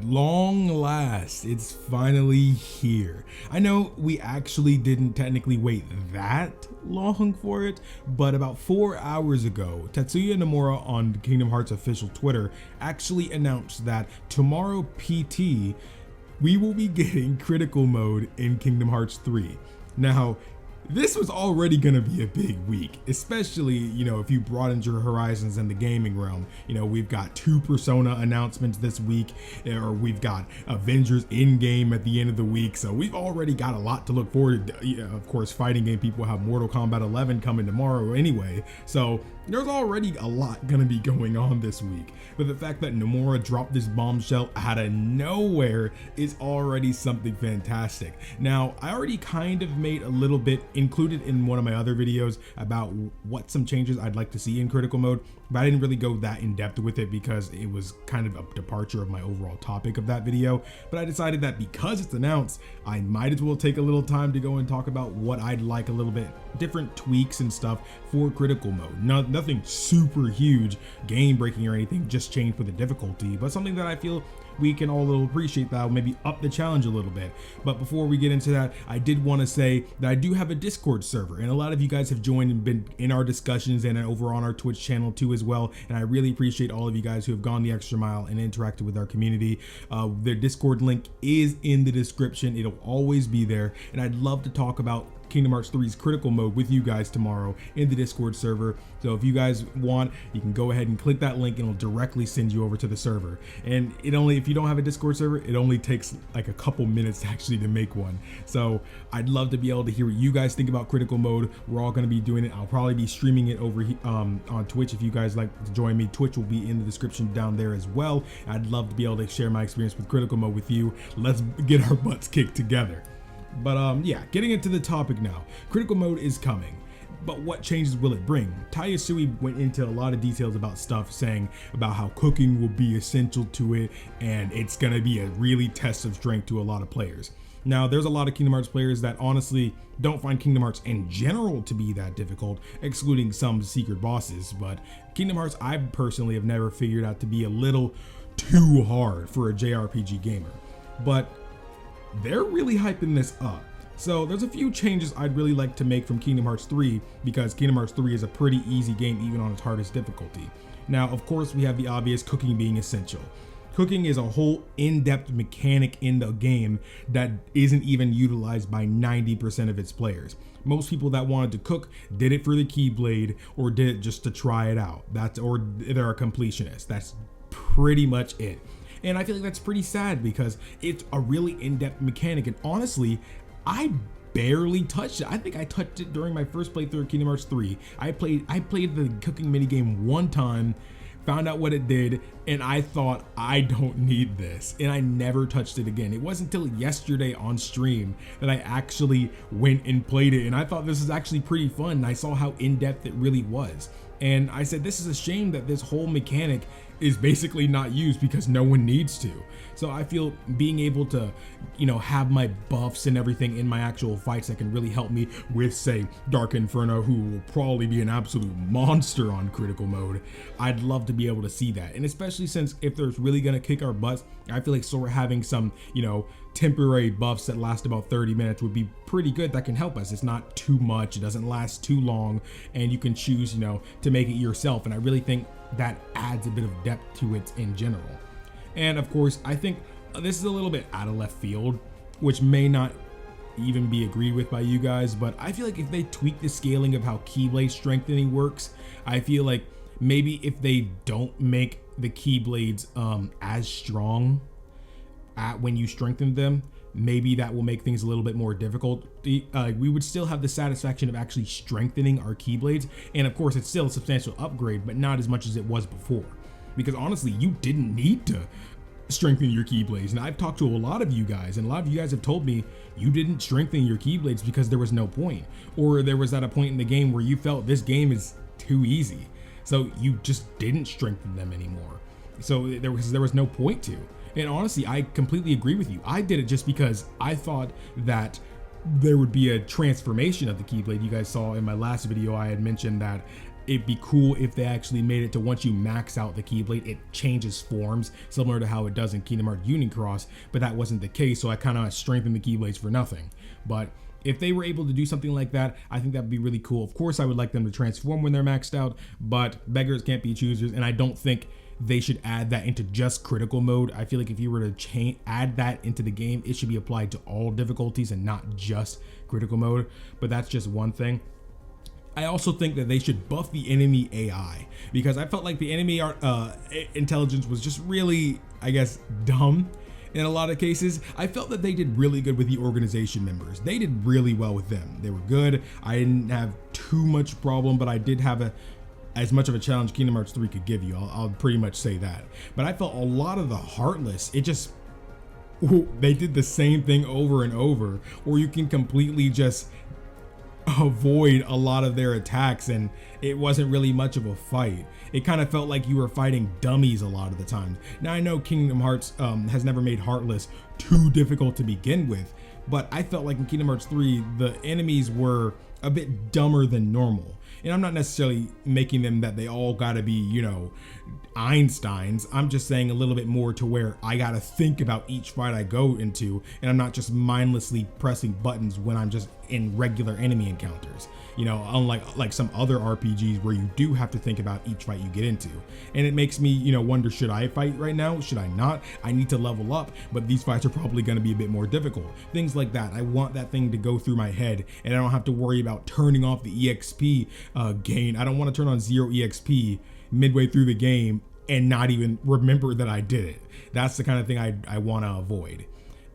long last, it's finally here. I know we actually didn't technically wait that long for it, but about 4 hours ago, Tetsuya Nomura on Kingdom Hearts official Twitter actually announced that tomorrow PT, we will be getting critical mode in Kingdom Hearts 3. Now, this was already gonna be a big week, especially, if you broadened your horizons in the gaming realm. We've got 2 Persona announcements this week, or we've got Avengers in-game at the end of the week, so we've already got a lot to look forward to. Of course, fighting game people have Mortal Kombat 11 coming tomorrow anyway, so there's already a lot gonna be going on this week. But the fact that Nomura dropped this bombshell out of nowhere is already something fantastic. Now, I already kind of made a little bit included in one of my other videos about what some changes I'd like to see in critical mode, but I didn't really go that in depth with it because it was kind of a departure of my overall topic of that video. But I decided that because it's announced, I might as well take a little time to go and talk about what I'd like a little bit different tweaks and stuff for critical mode. Nothing super huge, game breaking or anything, just change for the difficulty, but something that I feel we can all appreciate that will maybe up the challenge a little bit. But before we get into that, I did want to say that I do have a Discord server, and a lot of you guys have joined and been in our discussions and over on our Twitch channel too as well, and I really appreciate all of you guys who have gone the extra mile and interacted with our community. The Discord link is in the description. It'll always be there, and I'd love to talk about Kingdom Hearts 3's critical mode with you guys tomorrow in the Discord server. So if you guys want, you can go ahead and click that link and it'll directly send you over to the server. And if you don't have a Discord server, it only takes like a couple minutes actually to make one. So I'd love to be able to hear what you guys think about critical mode. We're all going to be doing it. I'll probably be streaming it over on Twitch. If you guys like to join me, Twitch will be in the description down there as well. I'd love to be able to share my experience with critical mode with you. Let's get our butts kicked together. But yeah, getting into the topic now. Critical mode is coming, but what changes will it bring? Tayasui went into a lot of details about stuff, saying about how cooking will be essential to it, and it's gonna be a really test of strength to a lot of players. Now, there's a lot of Kingdom Hearts players that honestly don't find Kingdom Hearts in general to be that difficult, excluding some secret bosses, but Kingdom Hearts I personally have never figured out to be a little too hard for a JRPG gamer. But they're really hyping this up. So there's a few changes I'd really like to make from Kingdom Hearts 3, because Kingdom Hearts 3 is a pretty easy game even on its hardest difficulty. Now, of course, we have the obvious cooking being essential. Cooking is a whole in-depth mechanic in the game that isn't even utilized by 90% of its players. Most people that wanted to cook did it for the keyblade or did it just to try it out. Or they're a completionist. That's pretty much it. And I feel like that's pretty sad because it's a really in-depth mechanic, and honestly, I barely touched it. I think I touched it during my first playthrough of Kingdom Hearts 3. I played the cooking minigame one time, found out what it did, and I thought, I don't need this, and I never touched it again. It wasn't until yesterday on stream that I actually went and played it, and I thought this is actually pretty fun, and I saw how in-depth it really was. And I said, this is a shame that this whole mechanic is basically not used because no one needs to. So I feel being able to, have my buffs and everything in my actual fights that can really help me with, say, Dark Inferno, who will probably be an absolute monster on critical mode. I'd love to be able to see that. And especially since if there's really gonna kick our butts, I feel like sort of having some, temporary buffs that last about 30 minutes would be pretty good. That can help us. It's not too much, it doesn't last too long, and you can choose, to make it yourself. And I really think that adds a bit of depth to it in general. And of course, I think this is a little bit out of left field, which may not even be agreed with by you guys, but I feel like if they tweak the scaling of how keyblade strengthening works, I feel like maybe if they don't make the keyblades as strong when you strengthen them, maybe that will make things a little bit more difficult. We would still have the satisfaction of actually strengthening our keyblades, and of course it's still a substantial upgrade, but not as much as it was before, because honestly you didn't need to strengthen your keyblades. And I've talked to a lot of you guys, and a lot of you guys have told me you didn't strengthen your keyblades because there was no point, or there was at a point in the game where you felt this game is too easy, so you just didn't strengthen them anymore. So there was no point to. And honestly, I completely agree with you. I did it just because I thought that there would be a transformation of the keyblade. You guys saw in my last video, I had mentioned that it'd be cool if they actually made it to once you max out the Keyblade, it changes forms, similar to how it does in Kingdom Hearts Union Cross, but that wasn't the case, so I kind of strengthened the Keyblades for nothing. But if they were able to do something like that, I think that'd be really cool. Of course, I would like them to transform when they're maxed out, but beggars can't be choosers, and I don't think they should add that into just critical mode. I feel like if you were to add that into the game, it should be applied to all difficulties and not just critical mode, but that's just one thing. I also think that they should buff the enemy AI, because I felt like the enemy intelligence was just really, I guess, dumb. In a lot of cases, I felt that they did really good with the organization members. They did really well with them. They were good. I didn't have too much problem, but I did have as much of a challenge Kingdom Hearts 3 could give you. I'll pretty much say that. But I felt a lot of the Heartless, they did the same thing over and over, or you can completely just avoid a lot of their attacks, and it wasn't really much of a fight. It kind of felt like you were fighting dummies a lot of the time. Now I know Kingdom Hearts has never made Heartless too difficult to begin with, but I felt like in Kingdom Hearts 3 the enemies were a bit dumber than normal. And I'm not necessarily making them that they all gotta be, you know, Einsteins. I'm just saying a little bit more to where I gotta think about each fight I go into, and I'm not just mindlessly pressing buttons when I'm just in regular enemy encounters. You know, unlike some other RPGs where you do have to think about each fight you get into. And it makes me, you know, wonder, should I fight right now? Should I not? I need to level up, but these fights are probably gonna be a bit more difficult. Things like that. I want that thing to go through my head, and I don't have to worry about turning off the EXP gain. I don't want to turn on 0 EXP midway through the game and not even remember that I did it. That's the kind of thing I want to avoid.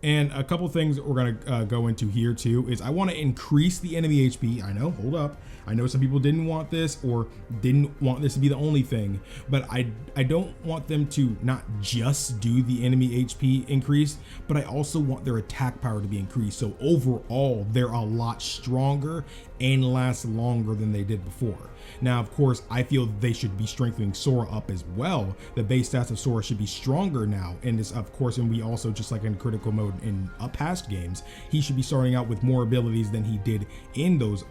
And a couple things we're going to go into here too is I want to increase the enemy HP. I know, hold up. I know some people didn't want this or didn't want this to be the only thing, but I don't want them to not just do the enemy HP increase, but I also want their attack power to be increased. So overall, they're a lot stronger and last longer than they did before. Now, of course, I feel they should be strengthening Sora up as well. The base stats of Sora should be stronger now. And this, of course, and we also, just like in critical mode in past games, he should be starting out with more abilities than he did in those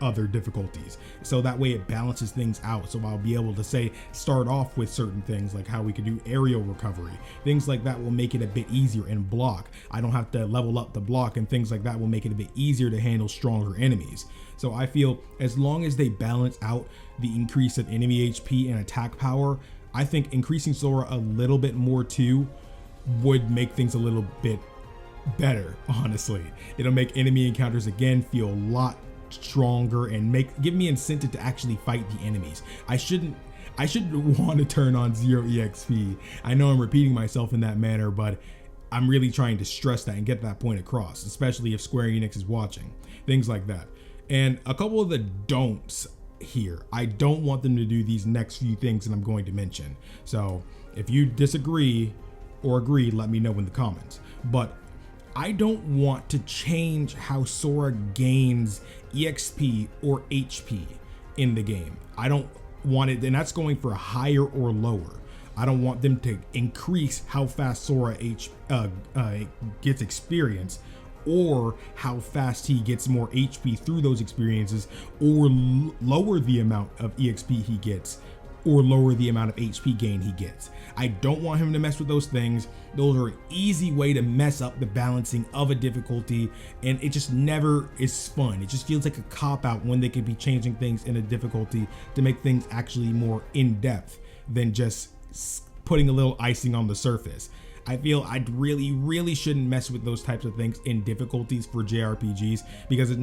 other difficulties, so that way it balances things out. So I'll be able to say start off with certain things like how we could do aerial recovery, things like that will make it a bit easier, and block, I don't have to level up the block, and things like that will make it a bit easier to handle stronger enemies. So I feel as long as they balance out the increase of enemy HP and attack power, I think increasing Sora a little bit more too would make things a little bit better. Honestly, it'll make enemy encounters again feel a lot stronger and give me incentive to actually fight the enemies. I shouldn't want to turn on 0 EXP. I know I'm repeating myself in that manner, but I'm really trying to stress that and get that point across, especially if Square Enix is watching. Things like that. And a couple of the don'ts here. I don't want them to do these next few things that I'm going to mention. So if you disagree or agree, let me know in the comments. But I don't want to change how Sora gains EXP or HP in the game. I don't want it, and that's going for higher or lower. I don't want them to increase how fast Sora gets experience, or how fast he gets more HP through those experiences, or lower the amount of EXP he gets, or lower the amount of HP gain he gets. I don't want him to mess with those things. Those are an easy way to mess up the balancing of a difficulty, and it just never is fun. It just feels like a cop-out when they could be changing things in a difficulty to make things actually more in-depth than just putting a little icing on the surface. I feel I really shouldn't mess with those types of things in difficulties for JRPGs, because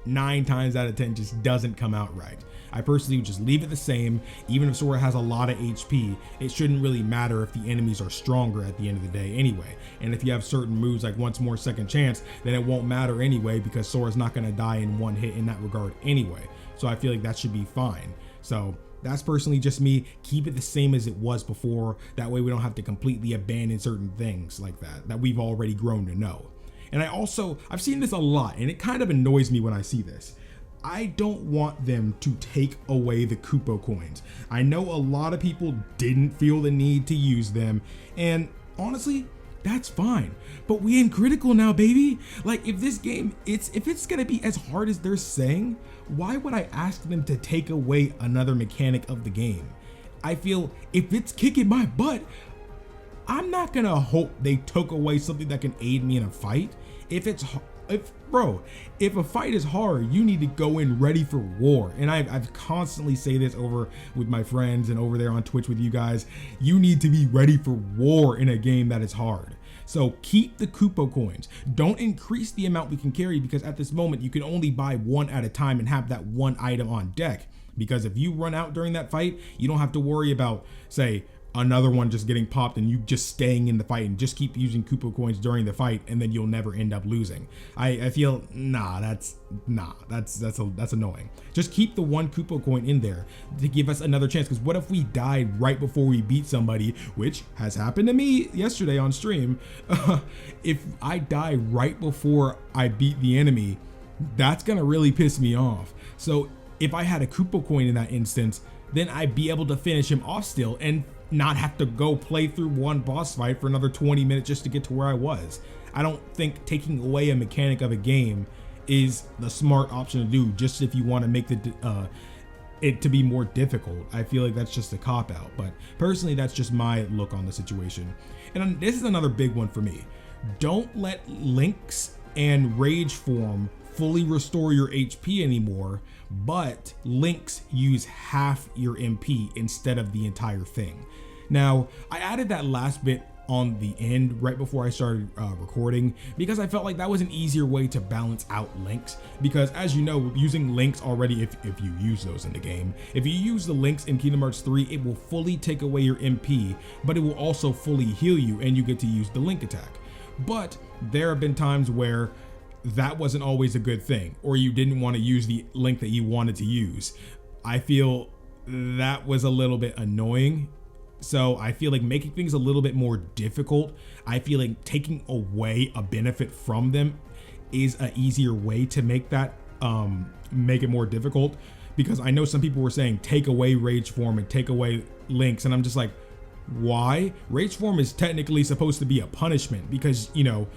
9 times out of 10 just doesn't come out right. I personally would just leave it the same. Even if Sora has a lot of HP, it shouldn't really matter if the enemies are stronger at the end of the day anyway. And if you have certain moves like once more second chance, then it won't matter anyway, because Sora's not going to die in one hit in that regard anyway. So I feel like that should be fine. So that's personally just me. Keep it the same as it was before. That way we don't have to completely abandon certain things like that we've already grown to know. And I've seen this a lot, and it kind of annoys me when I see this. I don't want them to take away the Kupo coins. I know a lot of people didn't feel the need to use them, and honestly, that's fine. But we in critical now, baby. Like, if this game, if it's gonna be as hard as they're saying, why would I ask them to take away another mechanic of the game? I feel if it's kicking my butt, I'm not gonna hope they took away something that can aid me in a fight. If a fight is hard, you need to go in ready for war. And I've constantly say this over with my friends and over there on Twitch with you guys. You need to be ready for war in a game that is hard. So keep the Kupo coins. Don't increase the amount we can carry, because at this moment you can only buy one at a time and have that one item on deck. Because if you run out during that fight, you don't have to worry about, say, another one just getting popped and you just staying in the fight and just keep using Kupo coins during the fight, and then you'll never end up losing. I feel that's annoying. Just keep the one Kupo coin in there to give us another chance, because what if we died right before we beat somebody, which has happened to me yesterday on stream. If I die right before I beat the enemy, that's gonna really piss me off. So if I had a Kupo coin in that instance, then I'd be able to finish him off still and not have to go play through one boss fight for another 20 minutes just to get to where I was. I don't think taking away a mechanic of a game is the smart option to do, just if you want to make it to be more difficult. I feel like that's just a cop-out, but personally that's just my look on the situation. And this is another big one for me. Don't let links and rage form fully restore your HP anymore, but links use half your MP instead of the entire thing. Now, I added that last bit on the end right before I started recording, because I felt like that was an easier way to balance out links, because as you know, using links already, if you use those in the game, if you use the links in Kingdom Hearts 3, it will fully take away your MP, but it will also fully heal you, and you get to use the link attack. But there have been times where that wasn't always a good thing, or you didn't want to use the link that you wanted to use. I feel that was a little bit annoying. So I feel like making things a little bit more difficult, I feel like taking away a benefit from them is an easier way to make that make it more difficult, because I know some people were saying take away rage form and take away links, and I'm just like, why? Rage form is technically supposed to be a punishment, because, you know,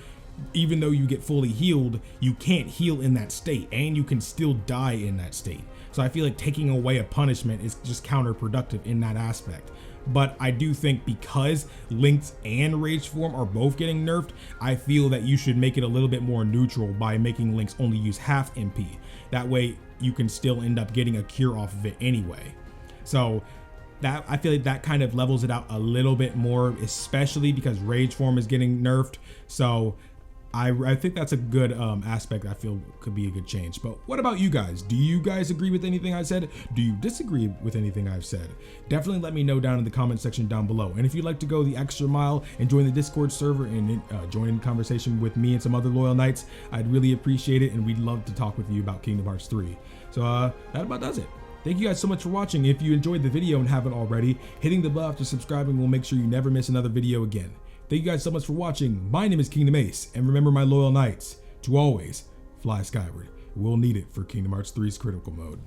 even though you get fully healed, you can't heal in that state, and you can still die in that state. So I feel like taking away a punishment is just counterproductive in that aspect. But I do think because links and rage form are both getting nerfed, I feel that you should make it a little bit more neutral by making links only use half MP. That way you can still end up getting a cure off of it anyway. So that, I feel like that kind of levels it out a little bit more, especially because rage form is getting nerfed. So I think that's a good aspect I feel could be a good change. But what about you guys? Do you guys agree with anything I said? Do you disagree with anything I've said? Definitely let me know down in the comment section down below. And if you'd like to go the extra mile and join the Discord server and join in conversation with me and some other loyal knights, I'd really appreciate it, and we'd love to talk with you about Kingdom Hearts 3. So that about does it. Thank you guys so much for watching. If you enjoyed the video and haven't already, hitting the bell after subscribing will make sure you never miss another video again. Thank you guys so much for watching. My name is KingdomAce, and remember, my loyal knights, to always fly skyward. We'll need it for Kingdom Hearts 3's Critical Mode.